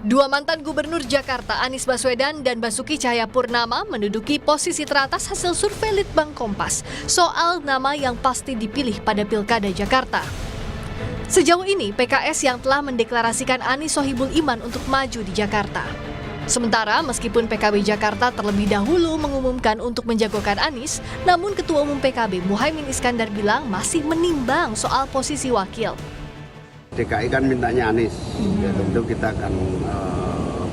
Dua mantan gubernur Jakarta, Anies Baswedan dan Basuki Cahayapurnama, menduduki posisi teratas hasil survei Litbang Kompas soal nama yang pasti dipilih pada Pilkada Jakarta. Sejauh ini, PKS yang telah mendeklarasikan Anies Sohibul Iman untuk maju di Jakarta. Sementara, meskipun PKB Jakarta terlebih dahulu mengumumkan untuk menjagokan Anies, namun Ketua Umum PKB Muhaimin Iskandar bilang masih menimbang soal posisi wakil. DKI kan mintanya Anies, ya tentu kita akan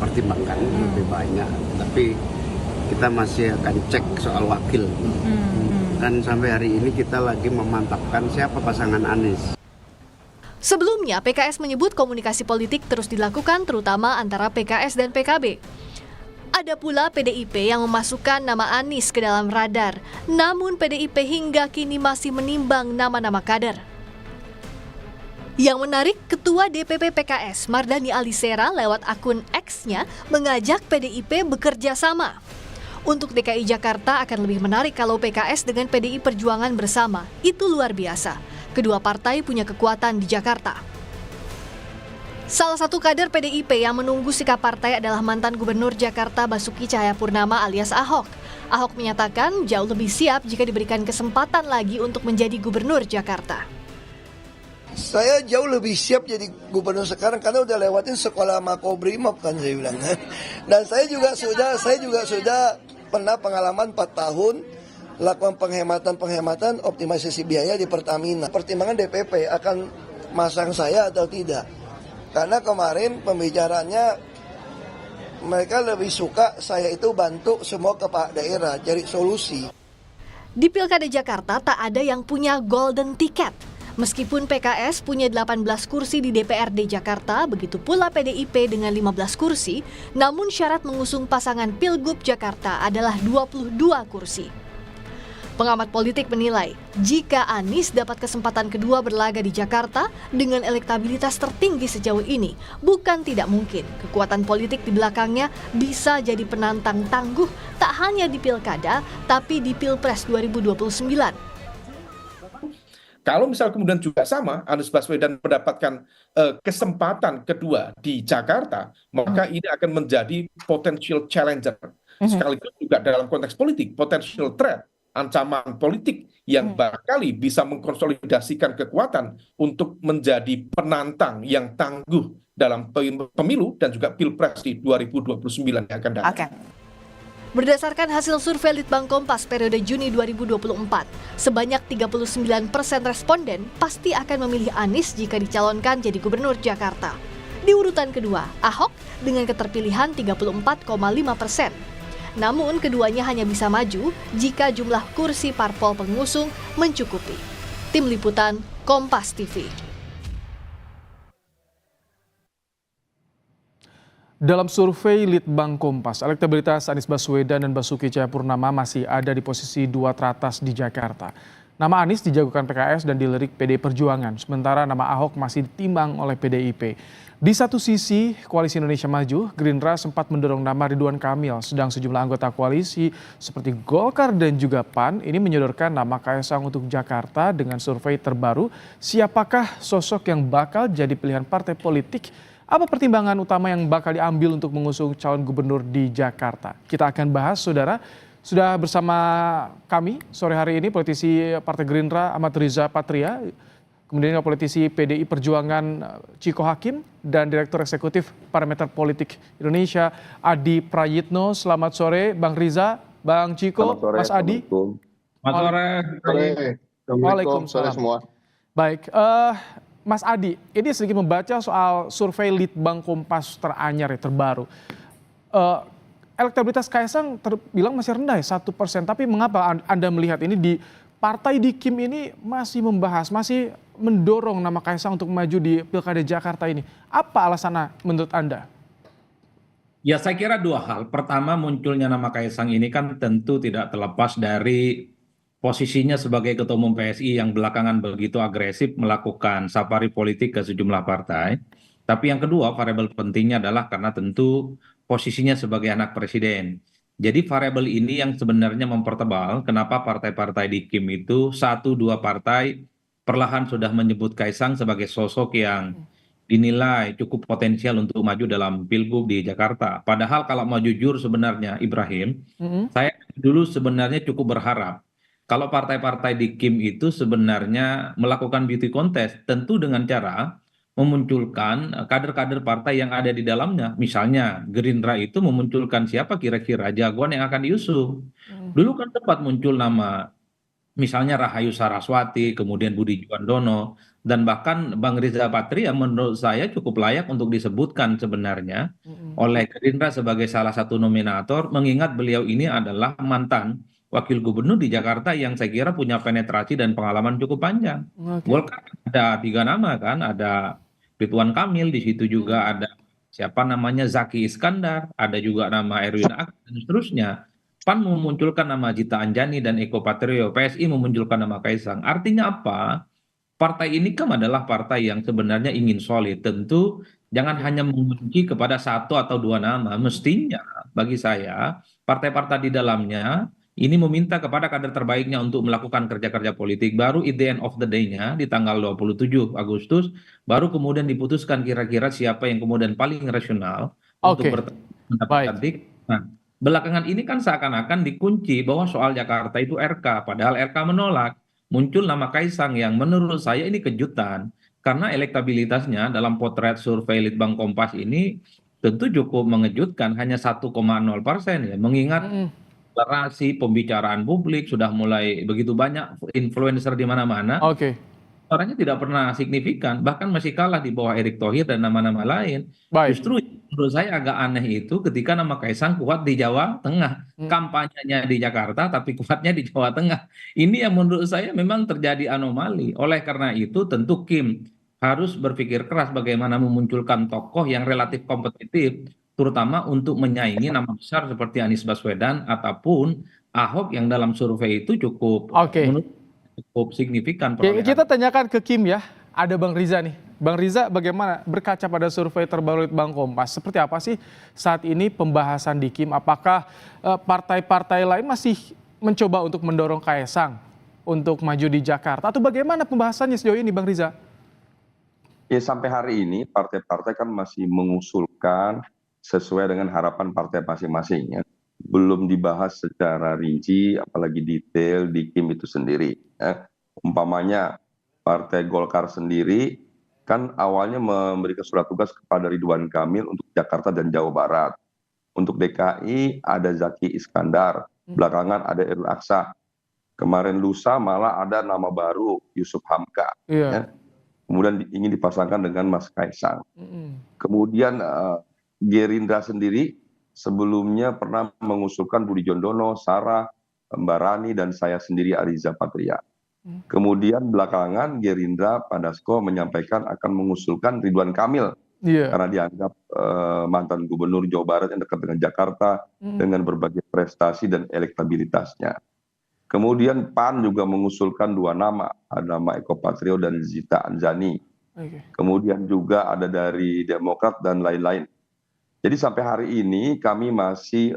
pertimbangkan lebih banyak, tapi kita masih akan cek soal wakil. Dan sampai hari ini kita lagi memantapkan siapa pasangan Anies. Sebelumnya, PKS menyebut komunikasi politik terus dilakukan terutama antara PKS dan PKB. Ada pula PDIP yang memasukkan nama Anies ke dalam radar, namun PDIP hingga kini masih menimbang nama-nama kader. Yang menarik, Ketua DPP PKS Mardhani Alisera lewat akun X-nya mengajak PDIP bekerja sama. Untuk DKI Jakarta akan lebih menarik kalau PKS dengan PDI Perjuangan bersama. Itu luar biasa. Kedua partai punya kekuatan di Jakarta. Salah satu kader PDIP yang menunggu sikap partai adalah mantan Gubernur Jakarta Basuki Cahayapurnama alias Ahok. Ahok menyatakan jauh lebih siap jika diberikan kesempatan lagi untuk menjadi Gubernur Jakarta. Saya jauh lebih siap jadi gubernur sekarang karena udah lewatin sekolah Makobrimob kan saya bilang. Dan saya juga sudah pernah pengalaman 4 tahun lakukan penghematan optimalisasi biaya di Pertamina. Pertimbangan DPP akan masang saya atau tidak. Karena kemarin pembicaranya mereka lebih suka saya itu bantu semua kepala daerah cari solusi. Di Pilkada Jakarta tak ada yang punya golden ticket. Meskipun PKS punya 18 kursi di DPRD Jakarta, begitu pula PDIP dengan 15 kursi, namun syarat mengusung pasangan Pilgub Jakarta adalah 22 kursi. Pengamat politik menilai, jika Anies dapat kesempatan kedua berlaga di Jakarta dengan elektabilitas tertinggi sejauh ini, bukan tidak mungkin kekuatan politik di belakangnya bisa jadi penantang tangguh tak hanya di Pilkada, tapi di Pilpres 2029. Kalau misal kemudian juga sama, Anies Baswedan mendapatkan kesempatan kedua di Jakarta, maka ini akan menjadi potential challenger. Sekaligus juga dalam konteks politik, potential threat, ancaman politik yang barangkali bisa mengkonsolidasikan kekuatan untuk menjadi penantang yang tangguh dalam pemilu dan juga Pilpres di 2029 yang akan datang. Berdasarkan hasil survei Litbang Kompas periode Juni 2024, sebanyak 39% responden pasti akan memilih Anies jika dicalonkan jadi Gubernur Jakarta. Di urutan kedua, Ahok dengan keterpilihan 34,5%. Namun keduanya hanya bisa maju jika jumlah kursi parpol pengusung mencukupi. Tim Liputan, Kompas TV. Dalam survei Litbang Kompas, elektabilitas Anies Baswedan dan Basuki Cahayapurnama masih ada di posisi 2 teratas di Jakarta. Nama Anies dijagokan PKS dan dilirik PDI Perjuangan, sementara nama Ahok masih ditimbang oleh PDIP. Di satu sisi, Koalisi Indonesia Maju, Gerindra sempat mendorong nama Ridwan Kamil, sedang sejumlah anggota koalisi seperti Golkar dan juga PAN ini menyodorkan nama Kaesang untuk Jakarta dengan survei terbaru. Siapakah sosok yang bakal jadi pilihan partai politik? Apa pertimbangan utama yang bakal diambil untuk mengusung calon gubernur di Jakarta? Kita akan bahas, saudara. Sudah bersama kami sore hari ini politisi Partai Gerindra Ahmad Riza Patria, kemudian politisi PDI Perjuangan Ciko Hakim, dan Direktur Eksekutif Parameter Politik Indonesia Adi Prayitno. Selamat sore Bang Riza, Bang Ciko, Mas Adi. Selamat sore. Waalaikumsalam. Semua. Baik, Mas Adi, ini sedikit membaca soal survei Litbang Kompas teranyar terbaru. Elektabilitas Kaesang terbilang masih rendah ya, 1%. Tapi mengapa Anda melihat ini di partai di Kim ini masih membahas, masih mendorong nama Kaesang untuk maju di Pilkada Jakarta ini? Apa alasannya menurut Anda? Ya, saya kira dua hal. Pertama, munculnya nama Kaesang ini kan tentu tidak terlepas dari posisinya sebagai Ketua Umum PSI yang belakangan begitu agresif melakukan safari politik ke sejumlah partai. Tapi yang kedua, variabel pentingnya adalah karena tentu posisinya sebagai anak presiden. Jadi variabel ini yang sebenarnya mempertebal kenapa partai-partai di Kim itu 1-2 partai perlahan sudah menyebut Kaesang sebagai sosok yang dinilai cukup potensial untuk maju dalam Pilgub di Jakarta. Padahal kalau mau jujur sebenarnya Ibrahim, saya dulu sebenarnya cukup berharap kalau partai-partai di Kim itu sebenarnya melakukan beauty contest, tentu dengan cara memunculkan kader-kader partai yang ada di dalamnya. Misalnya Gerindra itu memunculkan siapa kira-kira jagoan yang akan diusung. Dulu kan sempat muncul nama misalnya Rahayu Saraswati, kemudian Budi Juandono, dan bahkan Bang Riza Patria menurut saya cukup layak untuk disebutkan sebenarnya oleh Gerindra sebagai salah satu nominator, mengingat beliau ini adalah mantan wakil gubernur di Jakarta yang saya kira punya penetrasi dan pengalaman cukup panjang. Oke. Golkar ada 3 nama kan, ada Ridwan Kamil, di situ juga ada siapa namanya Zaki Iskandar, ada juga nama Erwin Aksa dan seterusnya. PAN memunculkan nama Gita Anjani dan Eko Patrio, PSI memunculkan nama Kaisang. Artinya apa? Partai ini kan adalah partai yang sebenarnya ingin solid. Tentu jangan hanya mengunci kepada 1 atau 2 nama. Mestinya bagi saya partai-partai di dalamnya ini meminta kepada kader terbaiknya untuk melakukan kerja-kerja politik. Baru at the end of the day-nya di tanggal 27 Agustus, baru kemudian diputuskan kira-kira siapa yang kemudian paling rasional untuk Oke, mendapatkan baik. tiket. Nah, belakangan ini kan seakan-akan dikunci bahwa soal Jakarta itu RK, padahal RK menolak. Muncul nama Kaisang yang menurut saya ini kejutan, karena elektabilitasnya dalam potret survei Litbang Kompas ini tentu cukup mengejutkan, hanya 1,0% ya, mengingat deklarasi pembicaraan publik sudah mulai begitu banyak influencer di mana-mana, Oke, suaranya tidak pernah signifikan, bahkan masih kalah di bawah Erick Thohir dan nama-nama lain. baik. Justru menurut saya agak aneh itu ketika nama Kaisang kuat di Jawa Tengah, kampanyenya di Jakarta tapi kuatnya di Jawa Tengah. Ini yang menurut saya memang terjadi anomali. Oleh karena itu tentu Kim harus berpikir keras bagaimana memunculkan tokoh yang relatif kompetitif, terutama untuk menyaingi nama besar seperti Anies Baswedan ataupun Ahok yang dalam survei itu cukup Oke. menurut cukup signifikan Oke, perolehan. kita tanyakan ke Kim ya. Ada Bang Riza nih. Bang Riza, bagaimana berkaca pada survei terbaru Litbang Kompas? Seperti apa sih saat ini pembahasan di Kim? Apakah partai-partai lain masih mencoba untuk mendorong Kaisang untuk maju di Jakarta? Atau bagaimana pembahasannya sejauh ini, Bang Riza? Ya sampai hari ini partai-partai kan masih mengusulkan sesuai dengan harapan partai masing-masing ya. Belum dibahas secara rinci, apalagi detail di Kim itu sendiri. Ya. Umpamanya Partai Golkar sendiri kan awalnya memberikan surat tugas kepada Ridwan Kamil untuk Jakarta dan Jawa Barat. Untuk DKI ada Zaki Iskandar, belakangan ada Erwin Aksa. Kemarin lusa malah ada nama baru Yusuf Hamka. Iya. Ya. Kemudian ingin dipasangkan dengan Mas Kaisang. Kemudian Gerindra sendiri sebelumnya pernah mengusulkan Budi Juandono, Sarah, Mbak Rani, dan saya sendiri Ariza Patria. Kemudian belakangan Gerindra Pak Dasko menyampaikan akan mengusulkan Ridwan Kamil Iya. karena dianggap mantan gubernur Jawa Barat yang dekat dengan Jakarta dengan berbagai prestasi dan elektabilitasnya. Kemudian PAN juga mengusulkan 2 nama, ada nama Eko Patrio dan Zita Anjani. Oke. Kemudian juga ada dari Demokrat dan lain-lain. Jadi sampai hari ini kami masih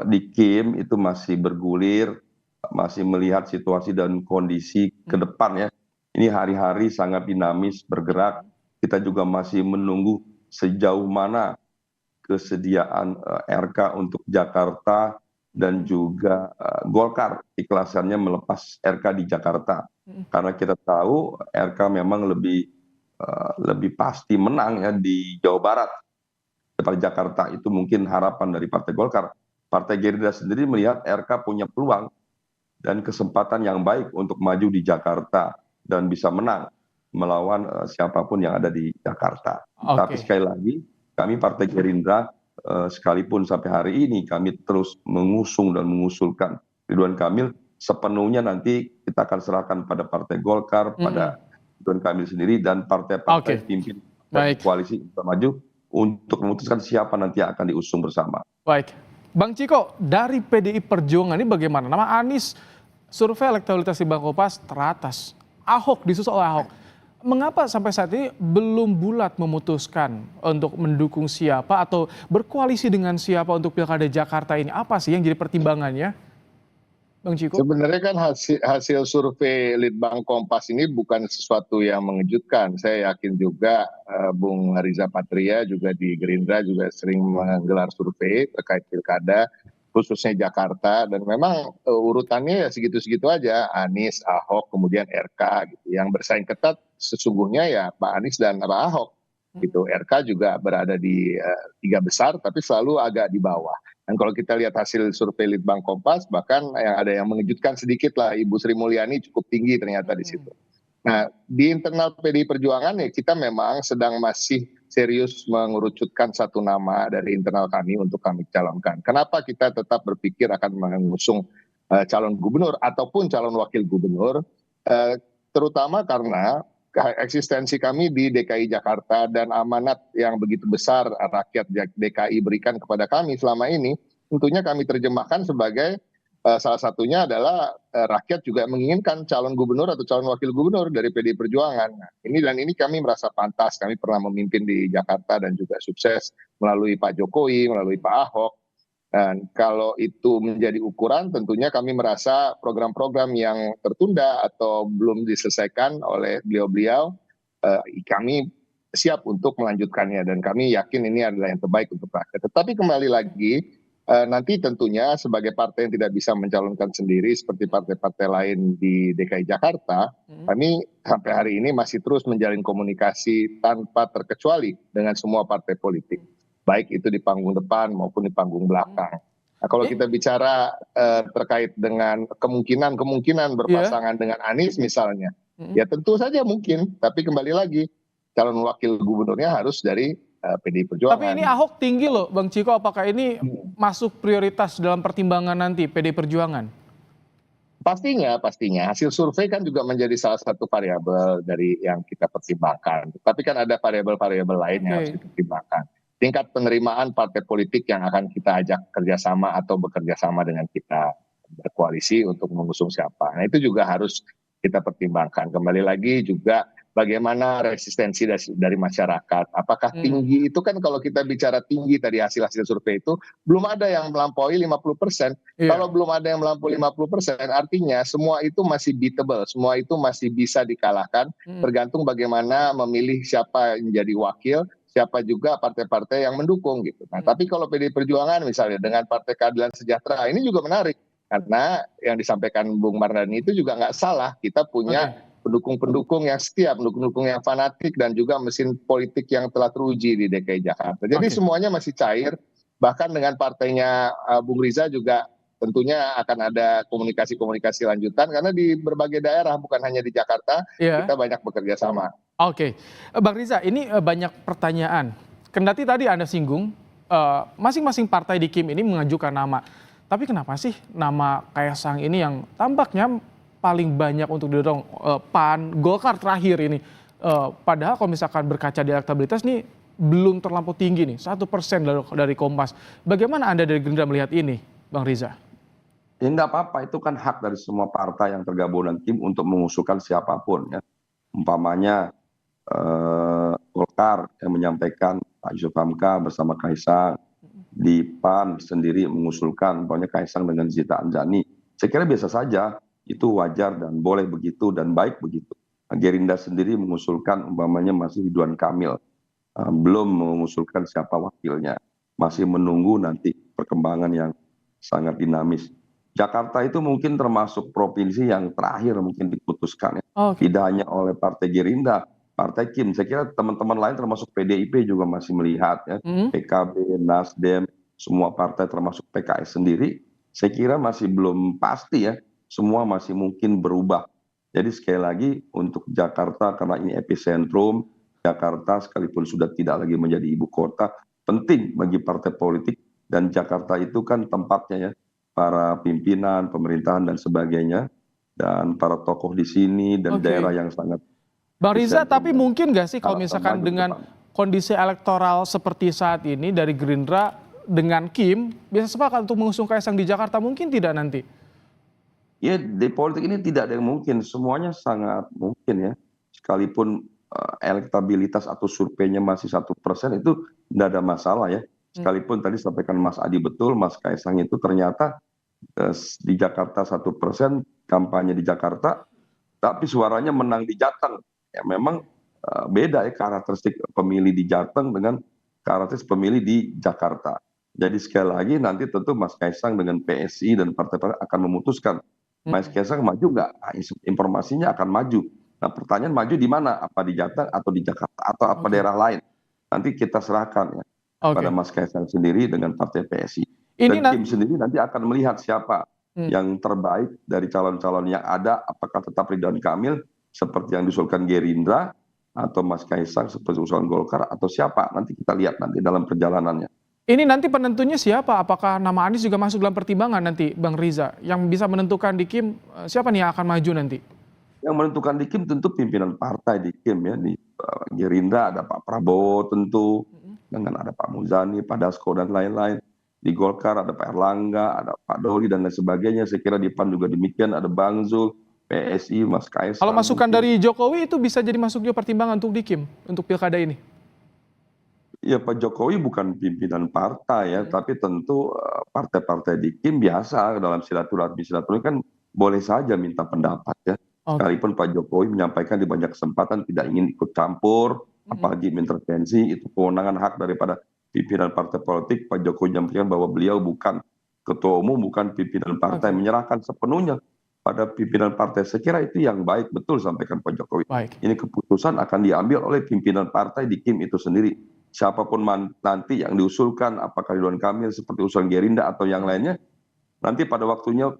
di Kim itu masih bergulir, masih melihat situasi dan kondisi ke depan ya. Ini hari-hari sangat dinamis bergerak. Kita juga masih menunggu sejauh mana kesediaan RK untuk Jakarta dan juga Golkar ikhlasannya melepas RK di Jakarta. Karena kita tahu RK memang lebih pasti menang ya di Jawa Barat daripada Jakarta. Itu mungkin harapan dari Partai Golkar. Partai Gerindra sendiri melihat RK punya peluang dan kesempatan yang baik untuk maju di Jakarta dan bisa menang melawan siapapun yang ada di Jakarta. Oke. Tapi sekali lagi kami Partai Gerindra sekalipun sampai hari ini kami terus mengusung dan mengusulkan Ridwan Kamil, sepenuhnya nanti kita akan serahkan pada Partai Golkar, pada Ridwan Kamil sendiri dan partai-partai pimpin Baik. koalisi Indonesia Maju untuk memutuskan siapa nanti yang akan diusung bersama. Baik. Bang Ciko, dari PDI Perjuangan ini bagaimana? Nama Anies, survei elektabilitas di Bang Kompas teratas. Ahok, disusul oleh Ahok. Mengapa sampai saat ini belum bulat memutuskan untuk mendukung siapa atau berkoalisi dengan siapa untuk Pilkada Jakarta ini? Apa sih yang jadi pertimbangannya? Bang Ciko? Sebenarnya kan hasil survei Litbang Kompas ini bukan sesuatu yang mengejutkan. Saya yakin juga Bung Riza Patria juga di Gerindra juga sering menggelar survei terkait pilkada, khususnya Jakarta. Dan memang urutannya ya segitu-segitu aja, Anies, Ahok, kemudian RK. Gitu. Yang bersaing ketat sesungguhnya ya Pak Anies dan Pak Ahok. Gitu. RK juga berada di 3 besar, tapi selalu agak di bawah. Dan kalau kita lihat hasil survei Litbang Kompas, bahkan ada yang mengejutkan sedikit lah, Ibu Sri Mulyani cukup tinggi ternyata di situ. Nah, di internal PDI Perjuangan ya kita memang sedang masih serius mengerucutkan satu nama dari internal kami untuk kami calonkan. Kenapa kita tetap berpikir akan mengusung calon gubernur ataupun calon wakil gubernur, terutama karena eksistensi kami di DKI Jakarta dan amanat yang begitu besar rakyat DKI berikan kepada kami selama ini, tentunya kami terjemahkan sebagai salah satunya adalah rakyat juga menginginkan calon gubernur atau calon wakil gubernur dari PDI Perjuangan. Nah, ini kami merasa pantas, kami pernah memimpin di Jakarta dan juga sukses melalui Pak Jokowi, melalui Pak Ahok. Dan kalau itu menjadi ukuran, tentunya kami merasa program-program yang tertunda atau belum diselesaikan oleh beliau-beliau, kami siap untuk melanjutkannya. Dan kami yakin ini adalah yang terbaik untuk rakyat. Tetapi kembali lagi, nanti tentunya sebagai partai yang tidak bisa mencalonkan sendiri seperti partai-partai lain di DKI Jakarta, kami sampai hari ini masih terus menjalin komunikasi tanpa terkecuali dengan semua partai politik. Baik itu di panggung depan maupun di panggung belakang. Nah, kalau kita bicara terkait dengan kemungkinan berpasangan dengan Anies misalnya, ya tentu saja mungkin. Tapi kembali lagi, calon wakil gubernurnya harus dari PDI Perjuangan. Tapi ini Ahok tinggi loh, Bang Ciko. Apakah ini masuk prioritas dalam pertimbangan nanti PDI Perjuangan? Pastinya. Hasil survei kan juga menjadi salah satu variabel dari yang kita pertimbangkan. Tapi kan ada variabel-variabel lain yang harus dipertimbangkan. Tingkat penerimaan partai politik yang akan kita ajak kerjasama atau bekerja sama dengan kita berkoalisi untuk mengusung siapa. Nah itu juga harus kita pertimbangkan. Kembali lagi juga bagaimana resistensi dari masyarakat. Apakah tinggi itu kan kalau kita bicara tinggi tadi hasil survei itu belum ada yang melampaui 50%. Kalau belum ada yang melampaui 50%, artinya semua itu masih beatable, semua itu masih bisa dikalahkan. Tergantung bagaimana memilih siapa yang menjadi wakil, siapa juga partai-partai yang mendukung gitu. Nah, tapi kalau PDI Perjuangan misalnya dengan Partai Keadilan Sejahtera ini juga menarik karena yang disampaikan Bung Mardhani itu juga nggak salah. Kita punya pendukung-pendukung yang setia, pendukung-pendukung yang fanatik dan juga mesin politik yang telah teruji di DKI Jakarta. Jadi semuanya masih cair. Bahkan dengan partainya Bung Riza juga tentunya akan ada komunikasi-komunikasi lanjutan karena di berbagai daerah bukan hanya di Jakarta kita banyak bekerja sama. Oke, Bang Riza, ini banyak pertanyaan. Kendati tadi Anda singgung, masing-masing partai di KIM ini mengajukan nama. Tapi kenapa sih nama Kaisang ini yang tampaknya paling banyak untuk didorong PAN, Golkar terakhir ini? Padahal kalau misalkan berkaca di elektabilitas nih belum terlampau tinggi nih, 1% dari Kompas. Bagaimana Anda dari Gerindra melihat ini, Bang Riza? Ya enggak apa-apa, itu kan hak dari semua partai yang tergabung dalam KIM untuk mengusulkan siapapun ya. Umpamanya Golkar yang menyampaikan Pak Yusuf Hamka bersama Kaisang, di PAN sendiri mengusulkan umpamanya Kaisang dengan Zita Anjani. Saya kira biasa saja, itu wajar dan boleh begitu dan baik begitu. Gerindra sendiri mengusulkan umpamanya masih Ridwan Kamil, belum mengusulkan siapa wakilnya, masih menunggu nanti perkembangan yang sangat dinamis. Jakarta itu mungkin termasuk provinsi yang terakhir mungkin diputuskan ya. Tidak hanya oleh Partai Gerindra, Partai KIM. Saya kira teman-teman lain termasuk PDIP juga masih melihat ya. PKB, Nasdem, semua partai termasuk PKS sendiri, saya kira masih belum pasti ya. Semua masih mungkin berubah. Jadi sekali lagi untuk Jakarta karena ini epicentrum, Jakarta sekalipun sudah tidak lagi menjadi ibu kota, penting bagi partai politik dan Jakarta itu kan tempatnya ya para pimpinan, pemerintahan dan sebagainya dan para tokoh di sini dan daerah yang sangat. Bang Riza, tapi mungkin nggak sih kalau misalkan dengan kondisi elektoral seperti saat ini dari Gerindra dengan KIM bisa sepakat untuk mengusung Kaisang di Jakarta, mungkin tidak nanti? Ya di politik ini tidak ada yang mungkin, semuanya sangat mungkin ya. Sekalipun elektabilitas atau surveinya masih 1% itu tidak ada masalah ya. Sekalipun tadi sampaikan Mas Adi betul, Mas Kaisang itu ternyata di Jakarta 1%, kampanye di Jakarta, tapi suaranya menang di Jateng. Ya memang beda ya karakteristik pemilih di Jateng dengan karakteristik pemilih di Jakarta. Jadi sekali lagi nanti tentu Mas Kaisang dengan PSI dan partai-partai akan memutuskan Mas Kaisang maju nggak? Nah, informasinya akan maju. Nah pertanyaan maju di mana? Apa di Jateng atau di Jakarta atau apa daerah lain? Nanti kita serahkan ya pada Mas Kaisang sendiri dengan partai PSI. Dan tim sendiri nanti akan melihat siapa yang terbaik dari calon-calon yang ada. Apakah tetap Ridwan Kamil seperti yang diusulkan Gerindra atau Mas Kaisang seperti usulan Golkar atau siapa? Nanti kita lihat nanti dalam perjalanannya. Ini nanti penentunya siapa? Apakah nama Anies juga masuk dalam pertimbangan nanti, Bang Riza? Yang bisa menentukan di Kim, siapa nih yang akan maju nanti? Yang menentukan di Kim tentu pimpinan partai di Kim ya. Di Gerindra ada Pak Prabowo tentu, dengan ada Pak Muzani, Pak Dasko dan lain-lain. Di Golkar ada Pak Erlangga, ada Pak Doli dan lain sebagainya. Saya kira di PAN juga demikian, ada Bang Zul, PSI, Mas Kaisang. Kalau masukan dari Jokowi itu bisa jadi masuk juga pertimbangan untuk di Kim, untuk pilkada ini? Ya Pak Jokowi bukan pimpinan partai ya, tapi tentu partai-partai di Kim biasa dalam silaturahmi kan boleh saja minta pendapat ya. Sekalipun Pak Jokowi menyampaikan di banyak kesempatan tidak ingin ikut campur, apalagi intervensi, itu kewenangan hak daripada pimpinan partai politik. Pak Jokowi menyampaikan bahwa beliau bukan ketua umum, bukan pimpinan partai, menyerahkan sepenuhnya pada pimpinan partai. Saya kira itu yang baik, betul sampaikan Pak Jokowi. Ini keputusan akan diambil oleh pimpinan partai di Kim itu sendiri. Siapapun nanti yang diusulkan, apakah Ridwan Kamil seperti usulan Gerindra atau yang lainnya, nanti pada waktunya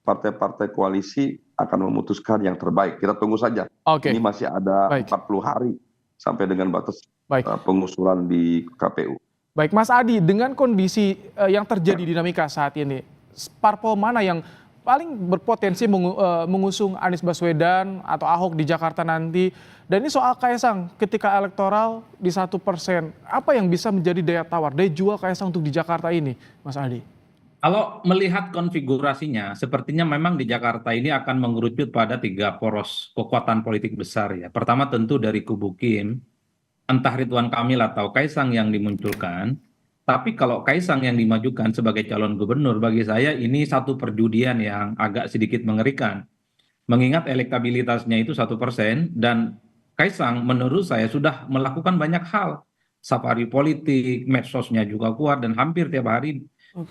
partai-partai koalisi akan memutuskan yang terbaik. Kita tunggu saja. Ini masih ada 40 hari sampai dengan batas pengusulan di KPU. Baik, Mas Adi, dengan kondisi yang terjadi dinamika saat ini, parpol mana yang paling berpotensi mengusung Anies Baswedan atau Ahok di Jakarta nanti? Dan ini soal Kaisang, ketika elektoral di 1%, apa yang bisa menjadi daya tawar, daya jual Kaisang untuk di Jakarta ini, Mas Adi? Kalau melihat konfigurasinya, sepertinya memang di Jakarta ini akan mengerucut pada 3 poros kekuatan politik besar ya. Pertama tentu dari kubu Kim, entah Ridwan Kamil atau Kaisang yang dimunculkan. Tapi kalau Kaisang yang dimajukan sebagai calon gubernur, bagi saya ini satu perjudian yang agak sedikit mengerikan. Mengingat elektabilitasnya itu 1% dan Kaisang menurut saya sudah melakukan banyak hal. Safari politik, medsosnya juga kuat dan hampir tiap hari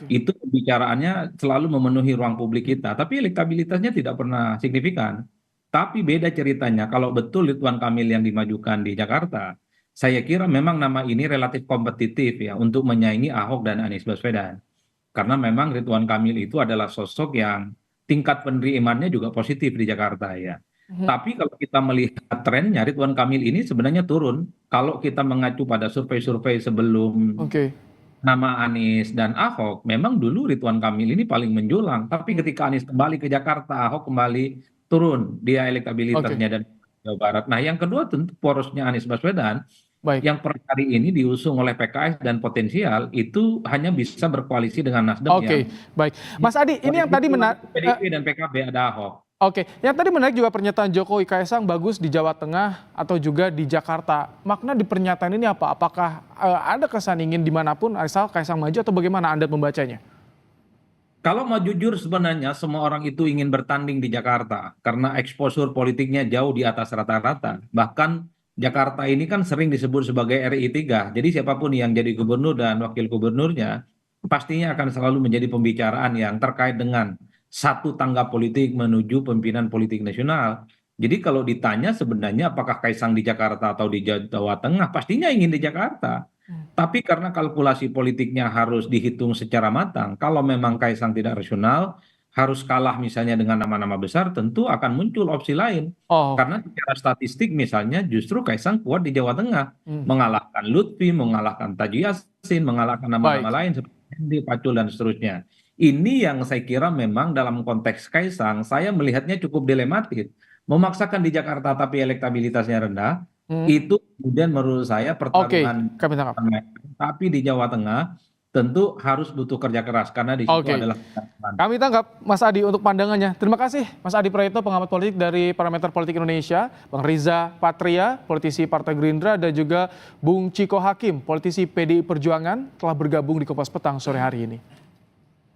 itu pembicaraannya selalu memenuhi ruang publik kita. Tapi elektabilitasnya tidak pernah signifikan. Tapi beda ceritanya kalau betul Ridwan Kamil yang dimajukan di Jakarta. Saya kira memang nama ini relatif kompetitif ya untuk menyaingi Ahok dan Anies Baswedan. Karena memang Ridwan Kamil itu adalah sosok yang tingkat penerimaannya juga positif di Jakarta ya. Tapi kalau kita melihat trennya Ridwan Kamil ini sebenarnya turun. Kalau kita mengacu pada survei-survei sebelum nama Anies dan Ahok, memang dulu Ridwan Kamil ini paling menjulang. Tapi ketika Anies kembali ke Jakarta, Ahok kembali turun dia elektabilitasnya dan Jawa Barat. Nah yang kedua tentu porosnya Anies Baswedan yang per hari ini diusung oleh PKS dan potensial itu hanya bisa berkoalisi dengan Nasdem. Baik. Mas Adi, ini yang tadi menarik. PDIP dan PKB ada Ahok. Yang tadi menarik juga pernyataan Jokowi Kaisang bagus di Jawa Tengah atau juga di Jakarta. Makna di pernyataan ini apa? Apakah ada kesan ingin dimanapun asal Kaisang maju atau bagaimana Anda membacanya? Kalau mau jujur sebenarnya semua orang itu ingin bertanding di Jakarta karena eksposur politiknya jauh di atas rata-rata. Bahkan Jakarta ini kan sering disebut sebagai RI 3. Jadi siapapun yang jadi gubernur dan wakil gubernurnya pastinya akan selalu menjadi pembicaraan yang terkait dengan satu tangga politik menuju pimpinan politik nasional. Jadi kalau ditanya sebenarnya apakah Kaisang di Jakarta atau di Jawa Tengah, pastinya ingin di Jakarta. Tapi karena kalkulasi politiknya harus dihitung secara matang, kalau memang Kaisang tidak rasional, harus kalah misalnya dengan nama-nama besar, tentu akan muncul opsi lain. Karena secara statistik misalnya justru Kaisang kuat di Jawa Tengah. Mengalahkan Lutfi, mengalahkan Taji Yassin, mengalahkan nama-nama lain seperti Hendi, Pacul, dan seterusnya. Ini yang saya kira memang dalam konteks Kaisang, saya melihatnya cukup dilematis. Memaksakan di Jakarta tapi elektabilitasnya rendah, itu kemudian menurut saya pertarungan. Tapi di Jawa Tengah tentu harus butuh kerja keras karena di situ adalah. Kami tangkap Mas Adi untuk pandangannya. Terima kasih Mas Adi Praetno, pengamat politik dari Parameter Politik Indonesia, Bang Riza Patria, politisi Partai Gerindra, dan juga Bung Ciko Hakim, politisi PDI Perjuangan, telah bergabung di Kompas Petang sore hari ini.